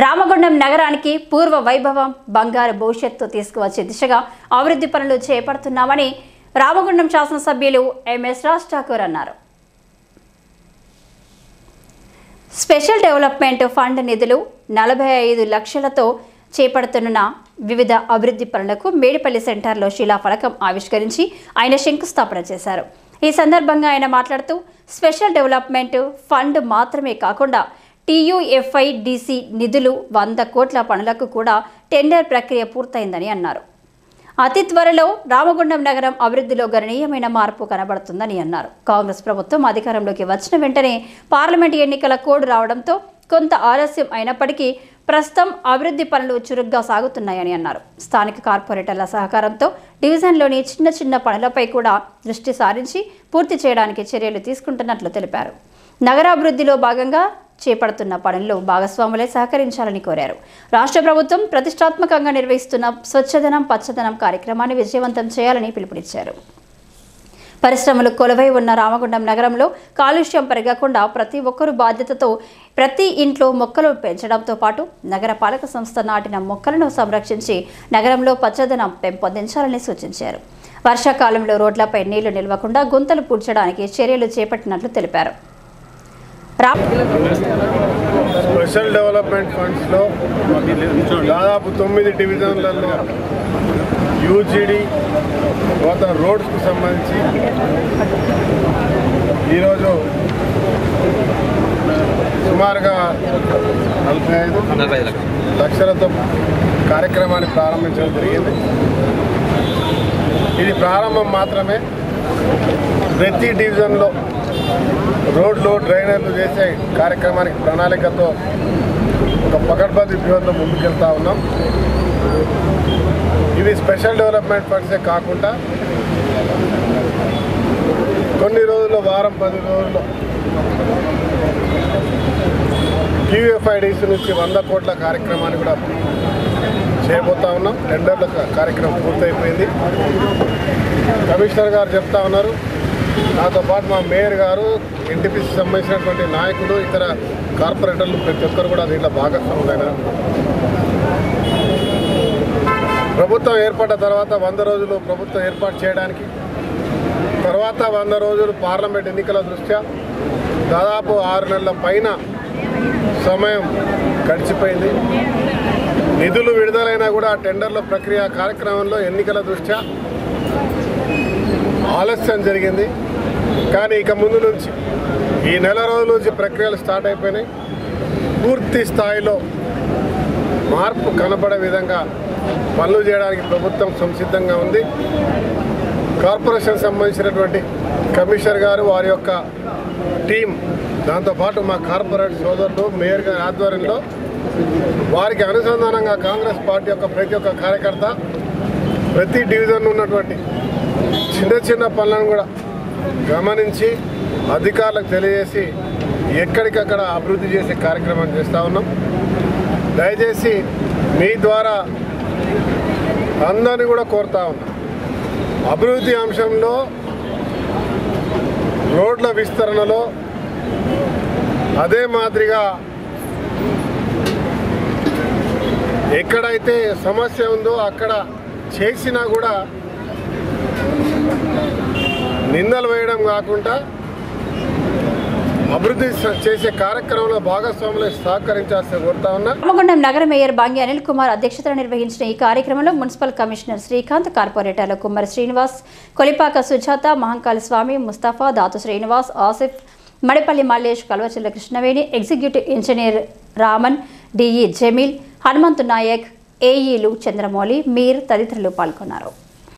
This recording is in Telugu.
రామగుండం నగరానికి పూర్వ వైభవం బంగారు భవిష్యత్తు తీసుకువచ్చే దిశగా అభివృద్ధి పనులు చేపడుతున్నామని రామగుండం శాసనసభ్యులు ఎంఎస్ రాజ్ ఠాకూర్ అన్నారు. స్పెషల్ డెవలప్మెంట్ ఫండ్ నిధులు 45 లక్షలతో చేపడుతున్న వివిధ అభివృద్ధి పనులకు మేడిపల్లి సెంటర్లో శిలాఫలకం ఆవిష్కరించి ఆయన శంకుస్థాపన చేశారు. ఈ సందర్భంగా ఆయన మాట్లాడుతూ స్పెషల్ డెవలప్మెంట్ ఫండ్ మాత్రమే కాకుండా TUFIDC నిధులు 100 కోట్ల పనులకు కూడా టెండర్ ప్రక్రియ పూర్తయిందని అన్నారు. అతి త్వరలో రామగుండం నగరం అభివృద్ధిలో గణనీయమైన మార్పు కనబడుతుందని అన్నారు. కాంగ్రెస్ ప్రభుత్వం అధికారంలోకి వచ్చిన వెంటనే పార్లమెంటు ఎన్నికల కోడ్ రావడంతో కొంత ఆలస్యం అయినప్పటికీ ప్రస్తుతం అభివృద్ధి పనులు చురుగ్గా సాగుతున్నాయని అన్నారు. స్థానిక కార్పొరేటర్ల సహకారంతో డివిజన్లోని చిన్న చిన్న పనులపై కూడా దృష్టి సారించి పూర్తి చేయడానికి చర్యలు తీసుకుంటున్నట్లు తెలిపారు. నగరాభివృద్ధిలో భాగంగా చేపడుతున్న పనుల్లో భాగస్వాములే సహకరించాలని కోరారు. రాష్ట్ర ప్రభుత్వం ప్రతిష్టాత్మకంగా నిర్వహిస్తున్న స్వచ్ఛదనం పచ్చదనం కార్యక్రమాన్ని విజయవంతం చేయాలని పిలుపునిచ్చారు. పరిశ్రమలు కొలువై ఉన్న రామగుండం నగరంలో కాలుష్యం పెరగకుండా ప్రతి ఒక్కరూ బాధ్యతతో ప్రతి ఇంట్లో మొక్కలు పెంచడంతో పాటు నగర పాలక సంస్థ నాటిన మొక్కలను సంరక్షించి నగరంలో పచ్చదనం పెంపొందించాలని సూచించారు. వర్షాకాలంలో రోడ్లపై నీళ్లు నిలవకుండా గుంతలు పూడ్చడానికి చర్యలు చేపట్టినట్లు తెలిపారు. స్పెషల్ డెవలప్మెంట్ ఫండ్స్లో దాదాపు 9 డివిజన్లలో యూజీడీ కొత్త రోడ్స్కు సంబంధించి ఈరోజు సుమారుగా 45 లక్షలతో కార్యక్రమాన్ని ప్రారంభించడం జరిగింది. ఇది ప్రారంభం మాత్రమే. ప్రతి డివిజన్లో రోడ్లు డ్రైనేజీలు చేసే కార్యక్రమానికి ప్రణాళికతో ఒక పకడ్బందీ వ్యూహంతో ముందుకెళ్తా ఉన్నాం. ఇవి స్పెషల్ డెవలప్మెంట్ ఫండ్సే కాకుండా కొన్ని రోజుల్లో వారం 10 రోజుల్లో TUFIDC నుంచి 100 కోట్ల కార్యక్రమాన్ని కూడా చేయబోతా ఉన్నాం. టెండర్ల కార్యక్రమం పూర్తయిపోయింది. కమిషనర్ గారు చెప్తా ఉన్నారు, నాతో పాటు మా మేయర్ గారు, NTPC సంబంధించినటువంటి నాయకులు, ఇతర కార్పొరేటర్లు ప్రతి ఒక్కరు కూడా దీంట్లో భాగస్వాములైనారు. ప్రభుత్వం ఏర్పడ్డ తర్వాత 100 రోజులు ప్రభుత్వం ఏర్పాటు చేయడానికి, తర్వాత 100 రోజులు పార్లమెంట్ ఎన్నికల దృష్ట్యా దాదాపు 6 నెలల పైన సమయం గడిచిపోయింది. నిధులు విడుదలైనా కూడా టెండర్ల ప్రక్రియ కార్యక్రమంలో ఎన్నికల దృష్ట్యా ఆలస్యం జరిగింది. కానీ ఇక ముందు నుంచి ఈ నెల రోజుల నుంచి ప్రక్రియలు స్టార్ట్ అయిపోయినాయి. పూర్తి స్థాయిలో మార్పు కనబడే విధంగా పనులు చేయడానికి ప్రభుత్వం సంసిద్ధంగా ఉంది. కార్పొరేషన్ సంబంధించినటువంటి కమిషనర్ గారు, వారి యొక్క టీం, దాంతోపాటు మా కార్పొరేట్ సోదరులు, మేయర్ గారి ఆధ్వర్యంలో వారికి అనుసంధానంగా కాంగ్రెస్ పార్టీ యొక్క ప్రతి ఒక్క కార్యకర్త ప్రతి డివిజన్ ఉన్నటువంటి చిన్న చిన్న పనులను కూడా గమనించి అధికారులకు తెలియజేసి ఎక్కడికక్కడ అభివృద్ధి చేసే కార్యక్రమాన్ని చేస్తూ ఉన్నాం. దయచేసి మీ ద్వారా అందరినీ కూడా కోరుతా ఉన్నాం, అభివృద్ధి అంశంలో రోడ్ల విస్తరణలో అదే మాదిరిగా ఎక్కడైతే సమస్య ఉందో అక్కడ చేసినా కూడా నిందలు వేయడం కాకుండా అభివృద్ధి చేసే కార్యక్రమంలో భాగస్వాములు సహకరించాల్సి కోరుతా ఉన్నా. రామగుండం నగర మేయర్ బాంగి అనిల్ కుమార్ అధ్యక్షతన నిర్వహించిన ఈ కార్యక్రమంలో మున్సిపల్ కమిషనర్ శ్రీకాంత్, కార్పొరేటర్లు Kummari Srinivas, Kolipaka Sujatha, Mahankali Swamy, Mustafa, Dathu Srinivas, Asif, Madipalli Mallesh, Kalvachalla Krishnaveni, executive engineer Raman, DE Jameel, Hanumanthu Naik, AEలు చంద్రమౌళి, మీర్ తదితరులు పాల్గొన్నారు.